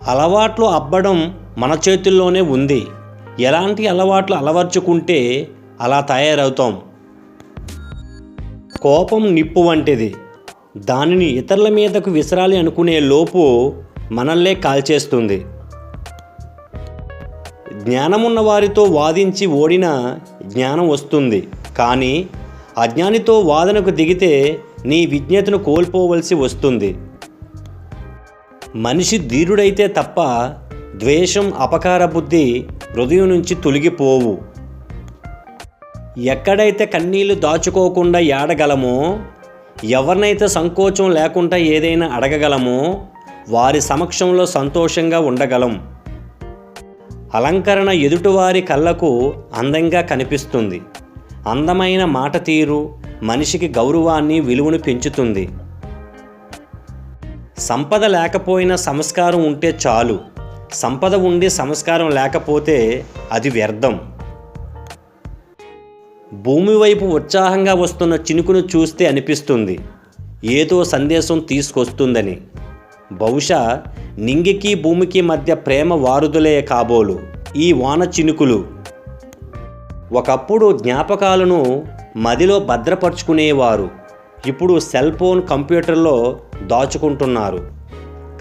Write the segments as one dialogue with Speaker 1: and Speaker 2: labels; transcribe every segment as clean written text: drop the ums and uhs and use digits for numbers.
Speaker 1: అలవాట్లు అబ్బడం మన చేతుల్లోనే ఉంది. ఎలాంటి అలవాట్లు అలవర్చుకుంటే అలా తయారవుతాం. కోపం నిప్పు వంటిది. దానిని ఇతరుల మీదకు విసరాలి అనుకునే లోపు మనల్నే కాల్చేస్తుంది. జ్ఞానమున్న వారితో వాదించి ఓడిన జ్ఞానం వస్తుంది, కానీ అజ్ఞానితో వాదనకు దిగితే నీ విజ్ఞతను కోల్పోవలసి వస్తుంది. మనిషి ధీరుడైతే తప్ప ద్వేషం, అపకార బుద్ధి హృదయం నుంచి తొలగిపోవు. ఎక్కడైతే కన్నీళ్లు దాచుకోకుండా ఏడగలమో, ఎవరినైతే సంకోచం లేకుండా ఏదైనా అడగగలమో వారి సమక్షంలో సంతోషంగా ఉండగలం. అలంకరణ ఎదుటివారి కళ్ళకు అందంగా కనిపిస్తుంది. అందమైన మాట తీరు మనిషికి గౌరవాన్ని, విలువను పెంచుతుంది. సంపద లేకపోయినా సంస్కారం ఉంటే చాలు. సంపద ఉండి సంస్కారం లేకపోతే అది వ్యర్థం. భూమి వైపు ఉత్సాహంగా వస్తున్న చినుకును చూస్తే అనిపిస్తుంది ఏదో సందేశం తీసుకొస్తుందని. బహుశా నింగికి భూమికి మధ్య ప్రేమ వారుదులే కాబోలు ఈ వాన చినుకులు. ఒకప్పుడు జ్ఞాపకాలను మదిలో భద్రపరుచుకునేవారు. ఇప్పుడు సెల్ ఫోన్, కంప్యూటర్లో దాచుకుంటున్నారు.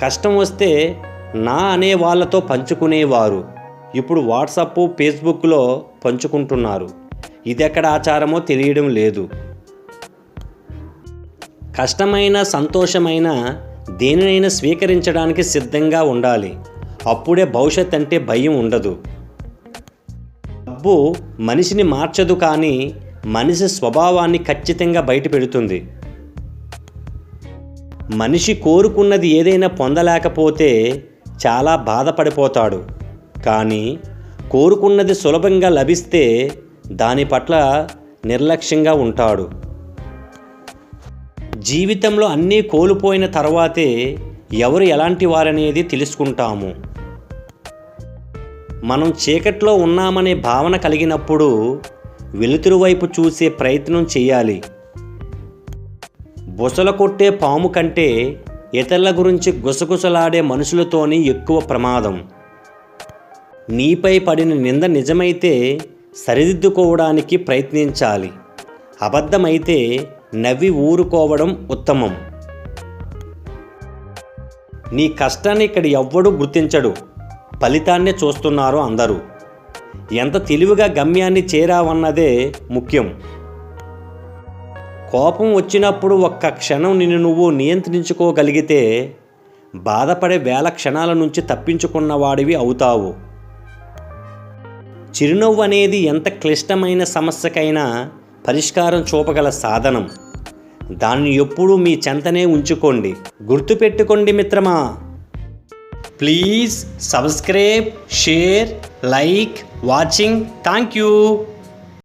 Speaker 1: కష్టం వస్తే నా అనే వాళ్ళతో పంచుకునేవారు. ఇప్పుడు వాట్సాప్, ఫేస్బుక్లో పంచుకుంటున్నారు. ఇదెక్కడ ఆచారమో తెలియడం లేదు. కష్టమైన, సంతోషమైన దేనినైనా స్వీకరించడానికి సిద్ధంగా ఉండాలి. అప్పుడే భవిష్యత్ అంటే భయం ఉండదు. డబ్బు మనిషిని మార్చదు, కానీ మనిషి స్వభావాన్ని ఖచ్చితంగా బయటపెడుతుంది. మనిషి కోరుకున్నది ఏదైనా పొందలేకపోతే చాలా బాధపడిపోతాడు, కానీ కోరుకున్నది సులభంగా లభిస్తే దాని పట్ల నిర్లక్ష్యంగా ఉంటాడు. జీవితంలో అన్నీ కోల్పోయిన తర్వాతే ఎవరు ఎలాంటి వారనేది తెలుసుకుంటాము. మనం చీకట్లో ఉన్నామనే భావన కలిగినప్పుడు వెలుతురు వైపు చూసే ప్రయత్నం చేయాలి. బుసలు కొట్టే పాము కంటే ఇతరుల గురించి గుసగుసలాడే మనుషులతోనే ఎక్కువ ప్రమాదం. నీపై పడిన నింద నిజమైతే సరిదిద్దుకోవడానికి ప్రయత్నించాలి. అబద్ధమైతే నవ్వి ఊరుకోవడం ఉత్తమం. నీ కష్టాన్ని ఇక్కడ ఎవ్వడూ గుర్తించడు, ఫలితాన్నే చూస్తున్నారు అందరూ. ఎంత తెలివిగా గమ్యాన్ని చేరావన్నదే ముఖ్యం. కోపం వచ్చినప్పుడు ఒక్క క్షణం నిన్ను నువ్వు నియంత్రించుకోగలిగితే బాధపడే వేల క్షణాల నుంచి తప్పించుకున్నవాడివి అవుతావు. చిరునవ్వు అనేది ఎంత క్లిష్టమైన సమస్యకైనా పరిష్కారం చూపగల సాధనం. దాన్ని ఎప్పుడూ మీ చెంతనే ఉంచుకోండి. గుర్తుపెట్టుకోండి మిత్రమా, please subscribe, share, like, watching. Thank you.